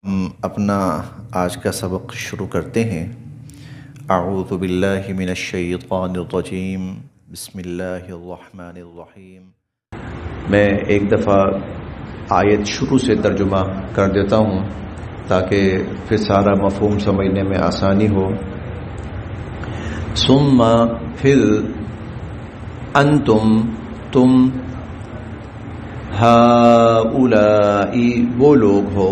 ہم اپنا آج کا سبق شروع کرتے ہیں۔ اعوذ باللہ من الشیطان الرجیم، بسم اللہ الرحمن الرحیم۔ میں ایک دفعہ آیت شروع سے ترجمہ کر دیتا ہوں تاکہ پھر سارا مفہوم سمجھنے میں آسانی ہو۔ ثم پھر انتم تم ہؤلائی وہ لوگ ہو،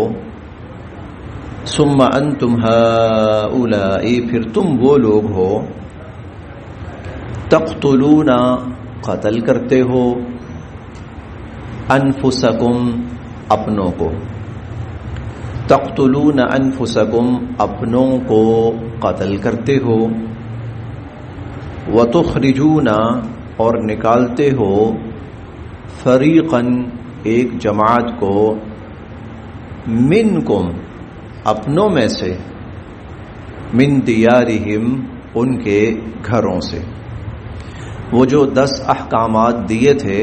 ثم انتم ہؤلائی پھر تم وہ لوگ ہو، تقتلون قتل کرتے ہو، انفسکم اپنوں کو، تقتلون انفسکم اپنوں کو قتل کرتے ہو، وتخرجون اور نکالتے ہو، فریقاً ایک جماعت کو، منکم اپنوں میں سے، من دیارہم ان کے گھروں سے۔ وہ جو 10 احکامات دیے تھے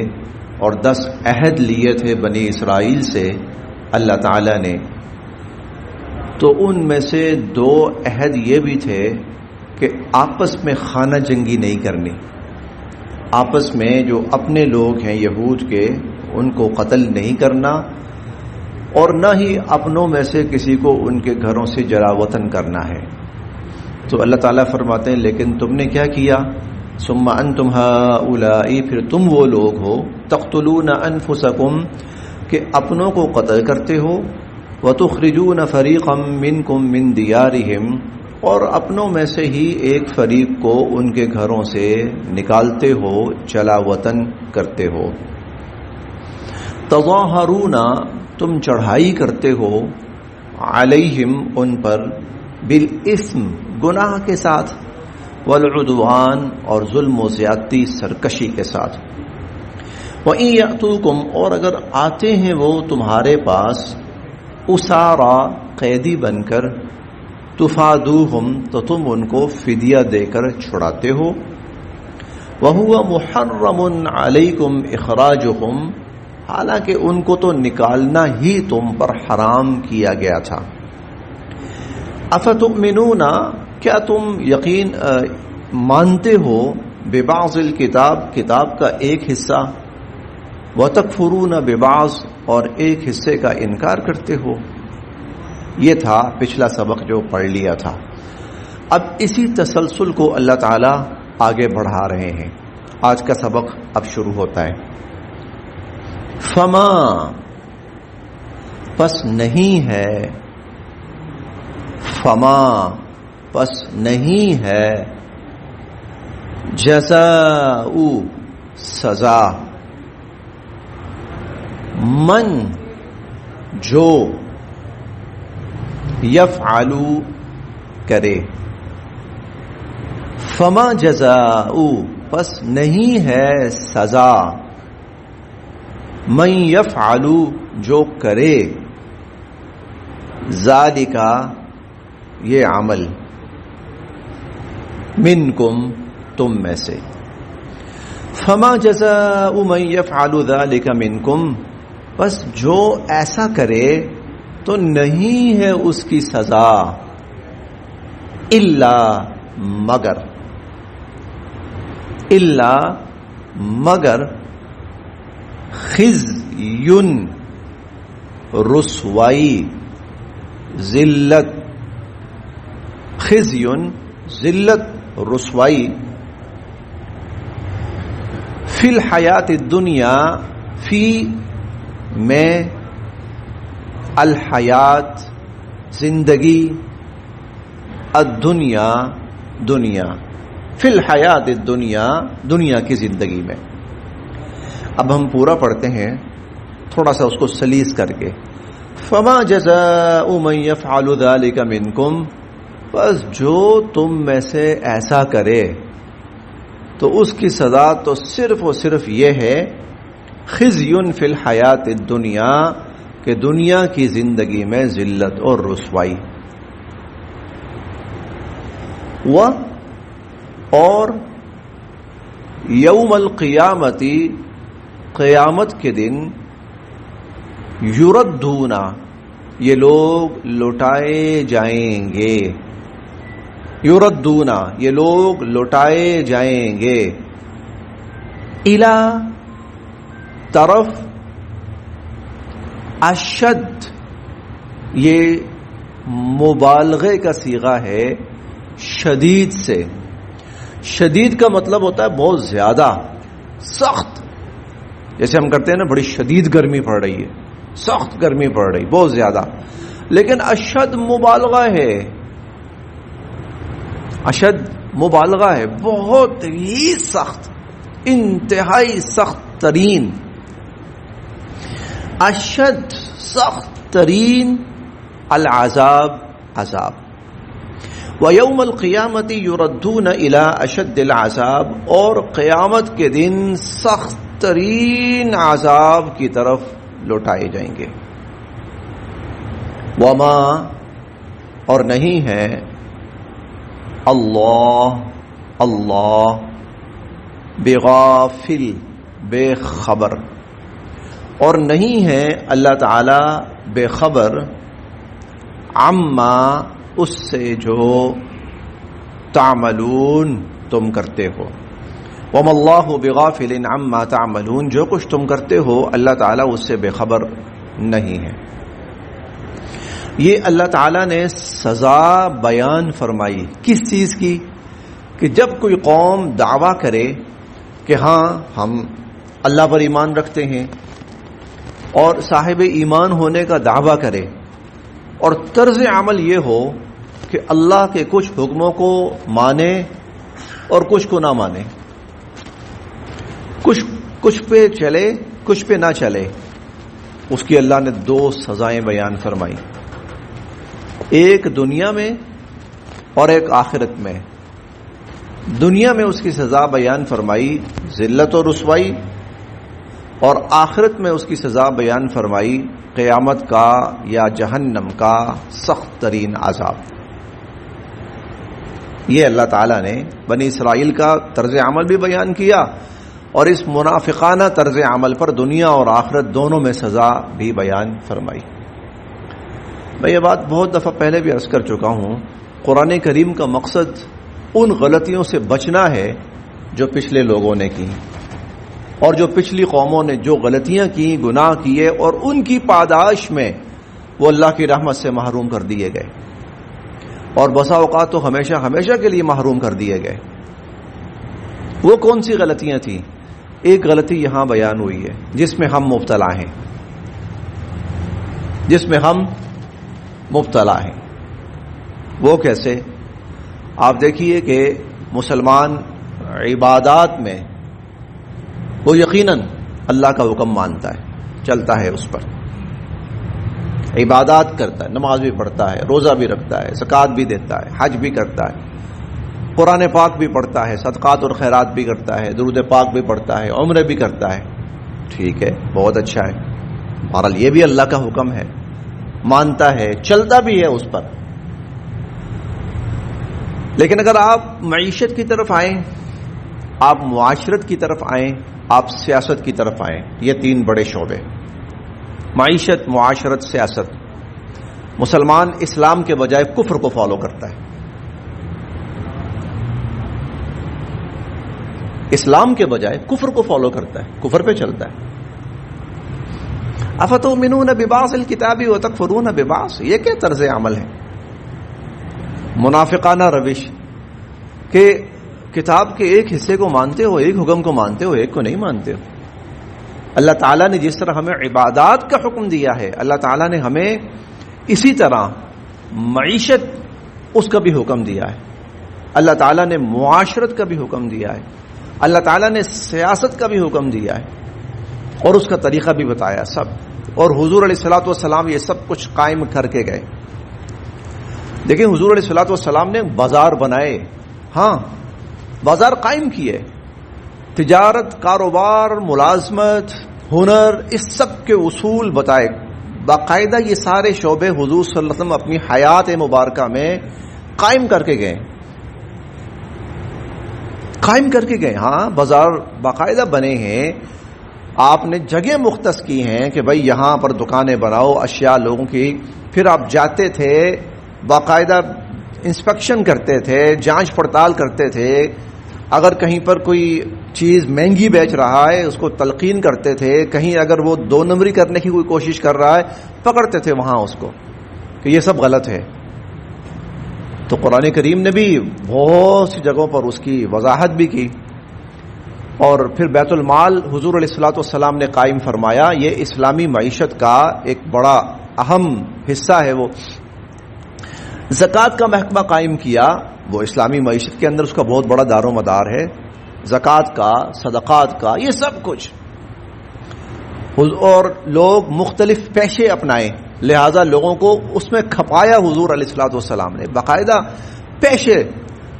اور 10 عہد لیے تھے بنی اسرائیل سے اللہ تعالی نے، تو ان میں سے 2 عہد یہ بھی تھے کہ آپس میں خانہ جنگی نہیں کرنی، آپس میں جو اپنے لوگ ہیں یہود کے ان کو قتل نہیں کرنا، اور نہ ہی اپنوں میں سے کسی کو ان کے گھروں سے جلا وطن کرنا ہے۔ تو اللہ تعالیٰ فرماتے ہیں لیکن تم نے کیا کیا؟ ثم انتم ہؤلائی پھر تم وہ لوگ ہو، تقتلون انفسکم کہ اپنوں کو قتل کرتے ہو، وتخرجون فریقا منکم من دیارہم اور اپنوں میں سے ہی ایک فریق کو ان کے گھروں سے نکالتے ہو، جلا وطن کرتے ہو، تظاہرون تم چڑھائی کرتے ہو، علیہم ان پر، بالاسم گناہ کے ساتھ، والعدوان اور ظلم و زیادتی سرکشی کے ساتھ، وَإِن يَأْتُوكُمْ اور اگر آتے ہیں وہ تمہارے پاس، اسارا قیدی بن کر، تفادوہم تو تم ان کو فدیہ دے کر چھڑاتے ہو، وَهُوَ مُحَرَّمٌ عَلَيْكُمْ إِخْرَاجُهُمْ حالانکہ ان کو تو نکالنا ہی تم پر حرام کیا گیا تھا۔ افتؤمنون کیا تم یقین مانتے ہو، ببعض الکتاب کتاب کا ایک حصہ، وتکفرون ببعض اور ایک حصے کا انکار کرتے ہو۔ یہ تھا پچھلا سبق جو پڑھ لیا تھا۔ اب اسی تسلسل کو اللہ تعالی آگے بڑھا رہے ہیں۔ آج کا سبق اب شروع ہوتا ہے۔ فما پس نہیں ہے، فما پس نہیں ہے، جزاء سزا، من جو، یفعل کرے، فما جزاء پس نہیں ہے سزا، من یفعل جو کرے، ذالک یہ عمل، منکم تم میں سے، فما جزاء من یفعل ذالک منکم بس جو ایسا کرے تو نہیں ہے اس کی سزا، الا مگر، الا مگر، خزی رسوائی، ذلت، خزی ذلت رسوائی، فی الحیات الدنیا فی میں، الحیات زندگی، الدنیا دنیا، فی الحیات الدنیا دنیا کی زندگی میں۔ اب ہم پورا پڑھتے ہیں تھوڑا سا اس کو سلیس کر کے۔ فما جزاء من یفعل ذلک منکم بس جو تم میں سے ایسا کرے تو اس کی سزا تو صرف و صرف یہ ہے، خزی فی الحیات الدنیا کہ دنیا کی زندگی میں ذلت اور رسوائی، اور یوم القیامتی قیامت کے دن، یردونا یہ لوگ لوٹائے جائیں گے. یردون یہ لوگ لوٹائے جائیں گے. الا طرف اشد یہ مبالغے کا صیغہ ہے شدید سے. شدید کا مطلب ہوتا ہے بہت زیادہ سخت. جیسے ہم کرتے ہیں نا بڑی شدید گرمی پڑ رہی ہے, سخت گرمی پڑ رہی بہت زیادہ. لیکن اشد مبالغہ ہے, اشد مبالغہ ہے بہت ہی سخت, انتہائی سخت ترین. اشد سخت ترین العذاب عذاب. وَيَوْمَ الْقِيَامَةِ يُرَدُّونَ إِلَىٰ أَشَدِّ الْعَذَابِ اور قیامت کے دن سخت ترین عذاب کی طرف لوٹائے جائیں گے. وما اور نہیں ہے اللہ بغافل بے خبر, اور نہیں ہے اللہ تعالی بے خبر عما اس سے جو تعملون تم کرتے ہو. وما اللہ بغافل عما تعملون جو کچھ تم کرتے ہو اللہ تعالیٰ اس سے بے خبر نہیں ہے. یہ اللہ تعالیٰ نے سزا بیان فرمائی کس چیز کی؟ کہ جب کوئی قوم دعویٰ کرے کہ ہاں ہم اللہ پر ایمان رکھتے ہیں اور صاحب ایمان ہونے کا دعویٰ کرے اور طرز عمل یہ ہو کہ اللہ کے کچھ حکموں کو مانے اور کچھ کو نہ مانے, کچھ پہ چلے کچھ پہ نہ چلے, اس کی اللہ نے دو سزائیں بیان فرمائی, ایک دنیا میں اور ایک آخرت میں. دنیا میں اس کی سزا بیان فرمائی ذلت و رسوائی, اور آخرت میں اس کی سزا بیان فرمائی قیامت کا یا جہنم کا سخت ترین عذاب. یہ اللہ تعالیٰ نے بنی اسرائیل کا طرز عمل بھی بیان کیا اور اس منافقانہ طرز عمل پر دنیا اور آخرت دونوں میں سزا بھی بیان فرمائی. میں یہ بات بہت دفعہ پہلے بھی عرض کر چکا ہوں, قرآن کریم کا مقصد ان غلطیوں سے بچنا ہے جو پچھلے لوگوں نے کی اور جو پچھلی قوموں نے جو غلطیاں کی, گناہ کیے, اور ان کی پاداش میں وہ اللہ کی رحمت سے محروم کر دیے گئے, اور بسا اوقات تو ہمیشہ ہمیشہ کے لیے محروم کر دیے گئے. وہ کون سی غلطیاں تھیں؟ ایک غلطی یہاں بیان ہوئی ہے جس میں ہم مبتلا ہیں, جس میں ہم مبتلا ہیں. وہ کیسے؟ آپ دیکھیے کہ مسلمان عبادات میں وہ یقیناً اللہ کا حکم مانتا ہے, چلتا ہے اس پر, عبادات کرتا ہے, نماز بھی پڑھتا ہے, روزہ بھی رکھتا ہے, زکوٰۃ بھی دیتا ہے, حج بھی کرتا ہے, قرآن پاک بھی پڑھتا ہے, صدقات اور خیرات بھی کرتا ہے, درود پاک بھی پڑھتا ہے, عمرے بھی کرتا ہے. ٹھیک ہے, بہت اچھا ہے, بہرحال یہ بھی اللہ کا حکم ہے, مانتا ہے, چلتا بھی ہے اس پر. لیکن اگر آپ معیشت کی طرف آئیں, آپ معاشرت کی طرف آئیں, آپ سیاست کی طرف آئیں, یہ تین بڑے شعبے, معیشت, معاشرت, سیاست. مسلمان اسلام کے بجائے کفر کو فالو کرتا ہے, اسلام کے بجائے کفر کو فالو کرتا ہے, کفر پہ چلتا ہے. افتؤمنون ببعض الکتاب وتکفرون ببعض, یہ کیا طرز عمل ہے؟ منافقانہ روش کہ کتاب کے ایک حصے کو مانتے ہو, ایک حکم کو مانتے ہو, ایک کو نہیں مانتے ہو. اللہ تعالیٰ نے جس طرح ہمیں عبادات کا حکم دیا ہے, اللہ تعالیٰ نے ہمیں اسی طرح معیشت اس کا بھی حکم دیا ہے, اللہ تعالیٰ نے معاشرت کا بھی حکم دیا ہے, اللہ تعالیٰ نے سیاست کا بھی حکم دیا ہے, اور اس کا طریقہ بھی بتایا سب. اور حضور علیہ الصلوۃ والسلام یہ سب کچھ قائم کر کے گئے. دیکھیں حضور علیہ الصلوۃ والسلام نے بازار بنائے, ہاں بازار قائم کیے, تجارت, کاروبار, ملازمت, ہنر, اس سب کے اصول بتائے. باقاعدہ یہ سارے شعبے حضور صلی اللہ علیہ وسلم اپنی حیات مبارکہ میں قائم کر کے گئے, قائم کر کے گئے. ہاں بازار باقاعدہ بنے ہیں, آپ نے جگہ مختص کی ہیں کہ بھائی یہاں پر دکانیں بناؤ, اشیاء لوگوں کی پھر آپ جاتے تھے، باقاعدہ انسپیکشن کرتے تھے، جانچ پڑتال کرتے تھے، اگر کہیں پر کوئی چیز مہنگی بیچ رہا ہے اس کو تلقین کرتے تھے، کہیں اگر وہ 2 نمبری کرنے کی کوئی کوشش کر رہا ہے پکڑتے تھے وہاں اس کو کہ یہ سب غلط ہے. تو قرآن کریم نے بھی بہت سی جگہوں پر اس کی وضاحت بھی کی. اور پھر بیت المال حضور علیہ الصلوۃ والسلام نے قائم فرمایا، یہ اسلامی معیشت کا ایک بڑا اہم حصہ ہے. وہ زکوٰۃ کا محکمہ قائم کیا، وہ اسلامی معیشت کے اندر اس کا بہت بڑا دار و مدار ہے. زکوٰۃ کا، صدقات کا، یہ سب کچھ. اور لوگ مختلف پیشے اپنائے، لہذا لوگوں کو اس میں کھپایا حضور علیہ الصلوۃ والسلام نے. باقاعدہ پیشے،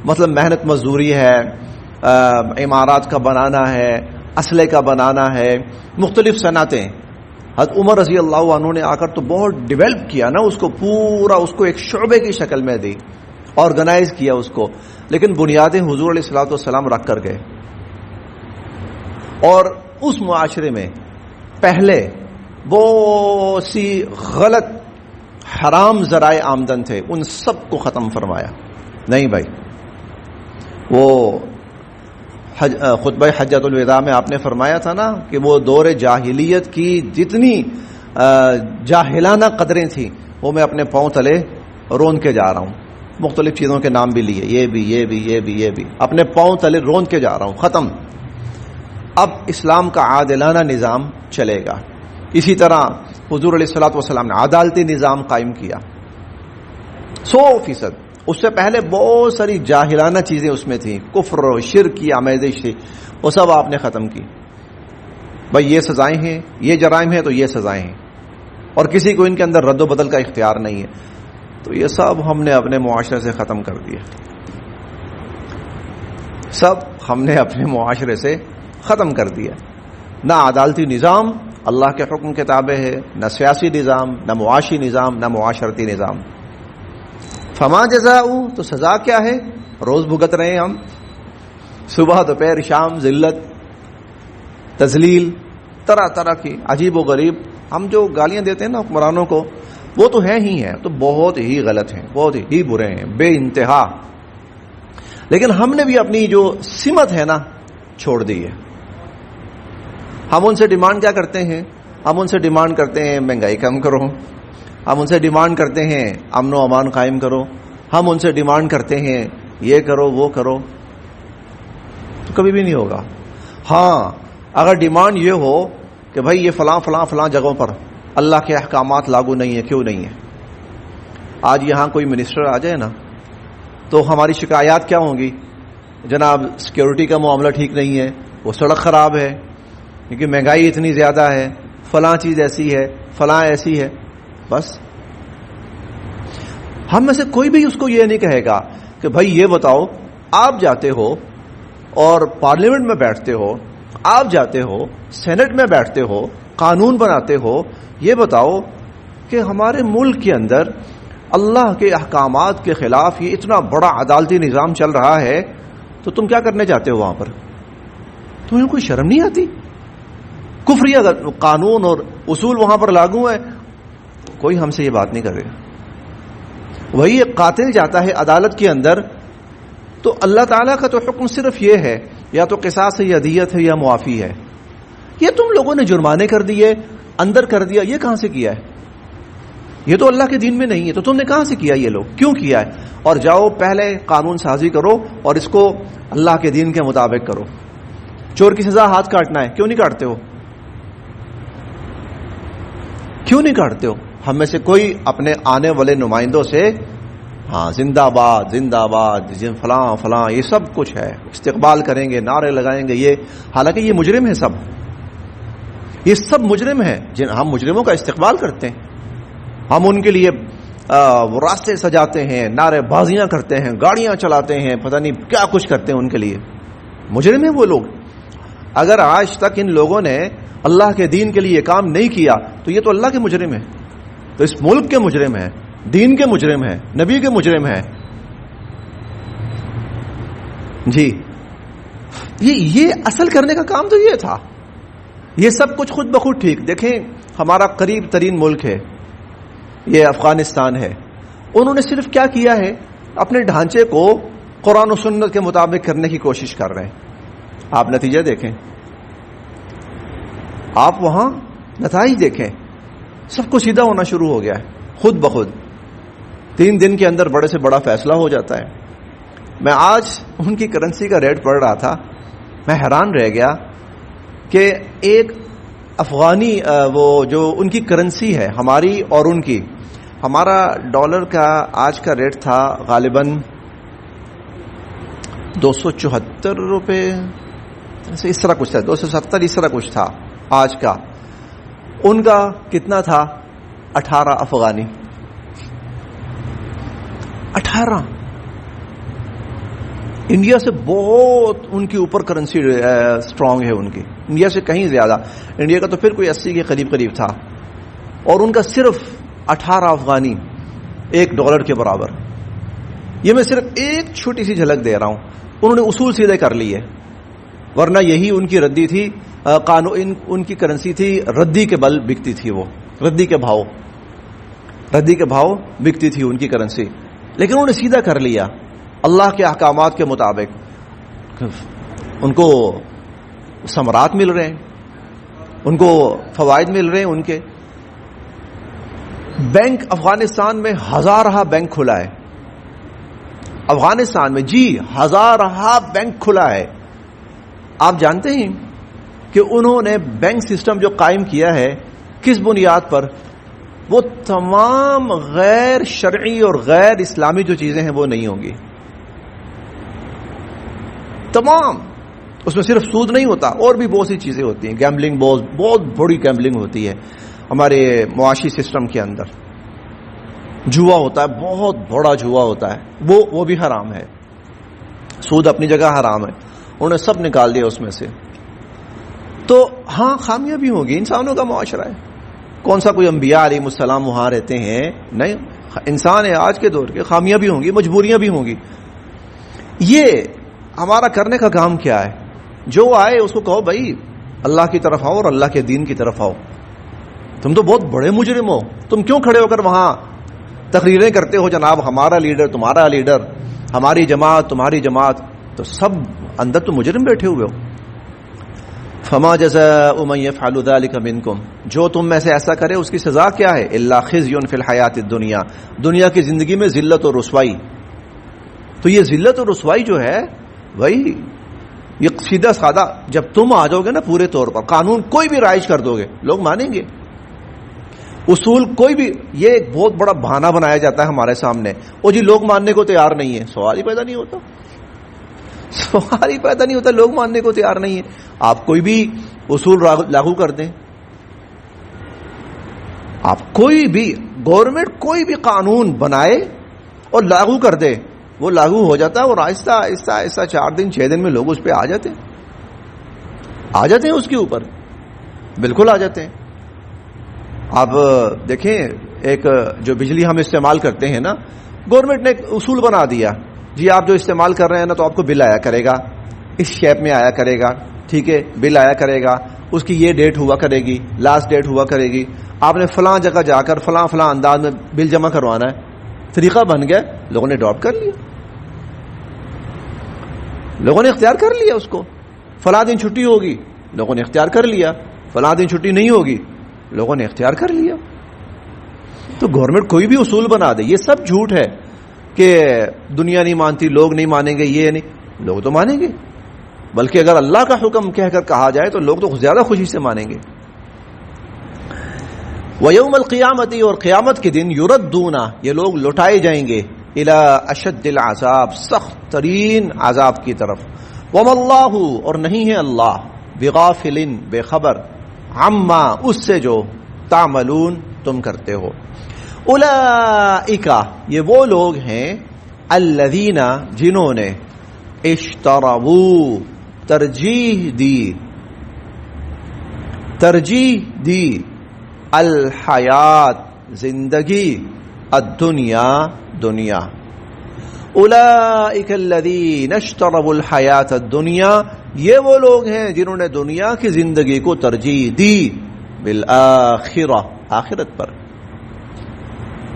مطلب محنت مزدوری ہے، عمارات کا بنانا ہے، اسلحے کا بنانا ہے، مختلف صنعتیں. حضرت عمر رضی اللہ عنہ نے آ کر تو بہت ڈیولپ کیا نا اس کو، پورا اس کو ایک شعبے کی شکل میں دی، آرگنائز کیا اس کو. لیکن بنیادیں حضور علیہ الصلوۃ والسلام رکھ کر گئے. اور اس معاشرے میں پہلے بہت سی غلط حرام ذرائع آمدن تھے، ان سب کو ختم فرمایا. نہیں بھائی، وہ خطبہ حجۃ الوداع میں آپ نے فرمایا تھا نا کہ وہ دور جاہلیت کی جتنی جاہلانہ قدریں تھیں وہ میں اپنے پاؤں تلے رون کے جا رہا ہوں. مختلف چیزوں کے نام بھی لیے، یہ بھی اپنے پاؤں تلے رون کے جا رہا ہوں. ختم. اب اسلام کا عادلانہ نظام چلے گا. اسی طرح حضور علیہ الصلوۃ والسلام نے عدالتی نظام قائم کیا 100%. اس سے پہلے بہت ساری جاہلانہ چیزیں اس میں تھیں، کفر و شرک کی آمیزش تھی، وہ سب آپ نے ختم کی. بھائی یہ سزائیں ہیں، یہ جرائم ہیں تو یہ سزائیں ہیں، اور کسی کو ان کے اندر رد و بدل کا اختیار نہیں ہے. تو یہ سب ہم نے اپنے معاشرے سے ختم کر دیا، سب ہم نے اپنے معاشرے سے ختم کر دیا. نہ عدالتی نظام اللہ کے حکم کے تابع ہے، نہ سیاسی نظام، نہ معاشی نظام، نہ معاشرتی نظام. فما جزاؤ، تو سزا کیا ہے؟ روز بھگت رہے ہیں ہم، صبح دوپہر شام، ذلت، تذلیل، طرح طرح کی عجیب و غریب. ہم جو گالیاں دیتے ہیں نا حکمرانوں کو، وہ تو ہیں ہی ہیں، تو بہت ہی غلط ہیں، بہت ہی برے ہیں، بے انتہا. لیکن ہم نے بھی اپنی جو سمت ہے نا چھوڑ دی ہے. ہم ان سے ڈیمانڈ کیا کرتے ہیں؟ ہم ان سے ڈیمانڈ کرتے ہیں مہنگائی کم کرو، ہم ان سے ڈیمانڈ کرتے ہیں امن و امان قائم کرو، ہم ان سے ڈیمانڈ کرتے ہیں یہ کرو وہ کرو. تو کبھی بھی نہیں ہوگا. ہاں اگر ڈیمانڈ یہ ہو کہ بھائی یہ فلاں فلاں فلاں جگہوں پر اللہ کے احکامات لاگو نہیں ہے، کیوں نہیں ہے؟ آج یہاں کوئی منسٹر آ جائے نا تو ہماری شکایات کیا ہوں گی؟ جناب سیکیورٹی کا معاملہ ٹھیک نہیں ہے، وہ سڑک خراب ہے، کیونکہ مہنگائی اتنی زیادہ ہے، فلاں چیز ایسی ہے، فلاں ایسی ہے. بس ہم میں سے کوئی بھی اس کو یہ نہیں کہے گا کہ بھائی یہ بتاؤ، آپ جاتے ہو اور پارلیمنٹ میں بیٹھتے ہو، آپ جاتے ہو سینٹ میں بیٹھتے ہو، قانون بناتے ہو، یہ بتاؤ کہ ہمارے ملک کے اندر اللہ کے احکامات کے خلاف یہ اتنا بڑا عدالتی نظام چل رہا ہے، تو تم کیا کرنے جاتے ہو وہاں پر؟ تمہیں کوئی شرم نہیں آتی؟ کفریہ قانون اور اصول وہاں پر لاگو ہے، کوئی ہم سے یہ بات نہیں کرے گا. وہی ایک قاتل جاتا ہے عدالت کے اندر تو اللہ تعالیٰ کا تو حکم صرف یہ ہے، یا تو قصاص ہے یا دیت ہے یا معافی ہے. یہ تم لوگوں نے جرمانے کر دیے، اندر کر دیا، یہ کہاں سے کیا ہے؟ یہ تو اللہ کے دین میں نہیں ہے، تو تم نے کہاں سے کیا؟ یہ لوگ کیوں کیا ہے؟ اور جاؤ پہلے قانون سازی کرو اور اس کو اللہ کے دین کے مطابق کرو. چور کی سزا ہاتھ کاٹنا ہے، کیوں نہیں کاٹتے ہو؟ کیوں نہیں کاٹتے ہو؟ ہم میں سے کوئی اپنے آنے والے نمائندوں سے ہاں زندہ باد زندہ باد فلاں فلاں یہ سب کچھ ہے، استقبال کریں گے، نعرے لگائیں گے، یہ حالانکہ یہ مجرم ہے، سب یہ سب مجرم ہیں. ہم مجرموں کا استقبال کرتے ہیں، ہم ان کے لیے راستے سجاتے ہیں، نعرے بازیاں کرتے ہیں، گاڑیاں چلاتے ہیں، پتہ نہیں کیا کچھ کرتے ہیں ان کے لیے. مجرم ہیں وہ لوگ. اگر آج تک ان لوگوں نے اللہ کے دین کے لیے کام نہیں کیا تو یہ تو اللہ کے مجرم ہیں، تو اس ملک کے مجرم ہیں، دین کے مجرم ہیں، نبی کے مجرم ہیں. جی یہ اصل کرنے کا کام تو یہ تھا. یہ سب کچھ خود بخود ٹھیک. دیکھیں ہمارا قریب ترین ملک ہے یہ افغانستان ہے. انہوں نے صرف کیا کیا ہے, اپنے ڈھانچے کو قرآن و سنت کے مطابق کرنے کی کوشش کر رہے ہیں. آپ نتیجہ دیکھیں, آپ وہاں نتائج دیکھیں, سب کچھ سیدھا ہونا شروع ہو گیا ہے خود بخود. 3 دن کے اندر بڑے سے بڑا فیصلہ ہو جاتا ہے. میں آج ان کی کرنسی کا ریٹ پڑھ رہا تھا, میں حیران رہ گیا کہ ایک افغانی وہ جو ان کی کرنسی ہے ہماری اور ان کی, ہمارا ڈالر کا آج کا ریٹ تھا غالباً 274 روپے, اس طرح کچھ تھا, 270 اس طرح کچھ تھا آج کا. ان کا کتنا تھا؟ 18 افغانی. 18. انڈیا سے بہت ان کے اوپر کرنسی اسٹرانگ ہے ان کی, انڈیا سے کہیں زیادہ. انڈیا کا تو پھر کوئی 80 کے قریب قریب تھا, اور ان کا صرف 18 افغانی $1 کے برابر. یہ میں صرف ایک چھوٹی سی جھلک دے رہا ہوں. انہوں نے اصول سیدھے کر لیے, ورنہ یہی ان کی ردی تھی, قانون ان کی کرنسی تھی, ردی کے بل بکتی تھی, وہ ردی کے بھاؤ بکتی تھی ان کی کرنسی. لیکن انہوں نے سیدھا کر لیا اللہ کے احکامات کے مطابق. ان کو ثمرات مل رہے ہیں, ان کو فوائد مل رہے ہیں. ان کے بینک افغانستان میں ہزارہ بینک کھلا ہے, افغانستان میں جی ہزارہ بینک کھلا ہے. آپ جانتے ہیں کہ انہوں نے بینک سسٹم جو قائم کیا ہے کس بنیاد پر؟ وہ تمام غیر شرعی اور غیر اسلامی جو چیزیں ہیں وہ نہیں ہوں گی. تمام, اس میں صرف سود نہیں ہوتا, اور بھی بہت سی چیزیں ہوتی ہیں. گیمبلنگ, بہت بڑی گیمبلنگ ہوتی ہے ہمارے معاشی سسٹم کے اندر. جوا ہوتا ہے, بہت بڑا جوا ہوتا ہے, وہ بھی حرام ہے. سود اپنی جگہ حرام ہے, انہوں نے سب نکال دیا اس میں سے. تو ہاں خامیاں بھی ہوں گی, انسانوں کا معاشرہ ہے. کون سا کوئی انبیاء علیہ السلام وہاں رہتے ہیں؟ نہیں, انسان ہے آج کے دور کے, خامیاں بھی ہوں گی, مجبوریاں بھی ہوں گی. یہ ہمارا کرنے کا کام کیا ہے؟ جو آئے اس کو کہو بھائی اللہ کی طرف آؤ اور اللہ کے دین کی طرف آؤ. تم تو بہت بڑے مجرم ہو, تم کیوں کھڑے ہو کر وہاں تقریریں کرتے ہو جناب ہمارا لیڈر تمہارا لیڈر, ہماری جماعت تمہاری جماعت؟ تو سب اندر تو مجرم بیٹھے ہوئے ہو. فما جزاء من يفعل ذلك منكم, جو تم میں سے ایسا کرے اس کی سزا کیا ہے؟ الا خزي في الحیات الدنیا, دنیا کی زندگی میں ذلت اور رسوائی. تو یہ ذلت اور رسوائی جو ہے وہی یہ سیدھا سادہ, جب تم آ جاؤ گے نا پورے طور پر, قانون کوئی بھی رائج کر دو گے لوگ مانیں گے. اصول کوئی بھی, یہ ایک بہت بڑا بہانہ بنایا جاتا ہے ہمارے سامنے, وہ جی لوگ ماننے کو تیار نہیں ہے. سوال ہی پیدا نہیں ہوتا, لوگ ماننے کو تیار نہیں ہے. آپ کوئی بھی اصول لاگو کر دیں, آپ کوئی بھی گورنمنٹ کوئی بھی قانون بنائے اور لاگو کر دے, وہ لاگو ہو جاتا ہے, اور آہستہ آہستہ آہستہ 4 دن 6 دن میں لوگ اس پہ آ جاتے ہیں اس کے اوپر, بالکل آ جاتے ہیں. آپ دیکھیں, ایک جو بجلی ہم استعمال کرتے ہیں نا, گورنمنٹ نے ایک اصول بنا دیا, جی آپ جو استعمال کر رہے ہیں نا تو آپ کو بل آیا کرے گا, اس شیپ میں آیا کرے گا, ٹھیک ہے, بل آیا کرے گا, اس کی یہ ڈیٹ ہوا کرے گی, لاسٹ ڈیٹ ہوا کرے گی, آپ نے فلاں جگہ جا کر فلاں انداز میں بل جمع کروانا ہے. طریقہ بن گیا, لوگوں نے اڈاپٹ کر لیا, لوگوں نے اختیار کر لیا اس کو. فلاں دن چھٹی ہوگی, لوگوں نے اختیار کر لیا. فلاں دن چھٹی نہیں ہوگی, لوگوں نے اختیار کر لیا. تو گورنمنٹ کوئی بھی اصول بنا دے, یہ سب جھوٹ ہے کہ دنیا نہیں مانتی, لوگ نہیں مانیں گے, یہ نہیں, لوگ تو مانیں گے. بلکہ اگر اللہ کا حکم کہہ کر کہا جائے تو لوگ تو زیادہ خوشی سے مانیں گے. وَيَوْمَ الْقِيَامَةِ, اور قیامت کے دن, يُرَدُّونَ, یہ لوگ لوٹائے جائیں گے, إِلَىٰ أَشَدِّ الْعَذَابِ, سخت ترین عذاب کی طرف. وَمَا اللَّهُ, اور نہیں ہے اللہ, بِغَافِلٍ, بے خبر, عَمَّا, اس سے جو, تَعْمَلُونَ, تم کرتے ہو. اولئک, یہ وہ لوگ ہیں, الذین, جنہوں نے, اشتروا, ترجیح دی, الحیات, زندگی, الدنیا, دنیا. اولئک الذین اشتروا الحیات الدنیا, یہ وہ لوگ ہیں جنہوں نے دنیا کی زندگی کو ترجیح دی, بالآخرہ, آخرت پر.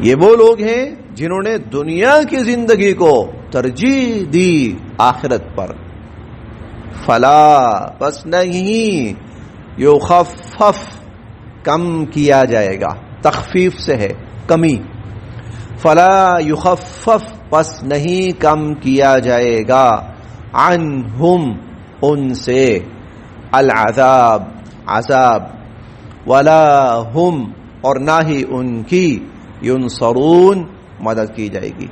یہ وہ لوگ ہیں جنہوں نے دنیا کی زندگی کو ترجیح دی آخرت پر. فلا بس نہیں، یخفف کم کیا جائے گا، تخفیف سے ہے کمی. فلا یخفف پس نہیں کم کیا جائے گا، عنہم ان سے، العذاب عذاب، ولا ہم اور نہ ہی ان کی، ینصرون مدد کی جائے گی،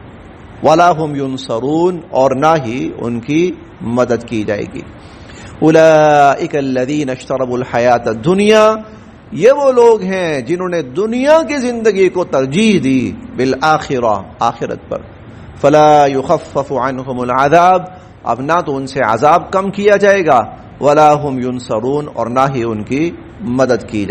ولا ہم ینصرون اور نہ ہی ان کی مدد کی جائے گی. اولئک الذین اشتروا الحیات الدنیا، یہ وہ لوگ ہیں جنہوں نے دنیا کی زندگی کو ترجیح دی بالآخرہ آخرت پر. فلا یخفف عنہم العذاب، اب نہ تو ان سے عذاب کم کیا جائے گا، ولا ہم ینصرون اور نہ ہی ان کی مدد کی جائے گی.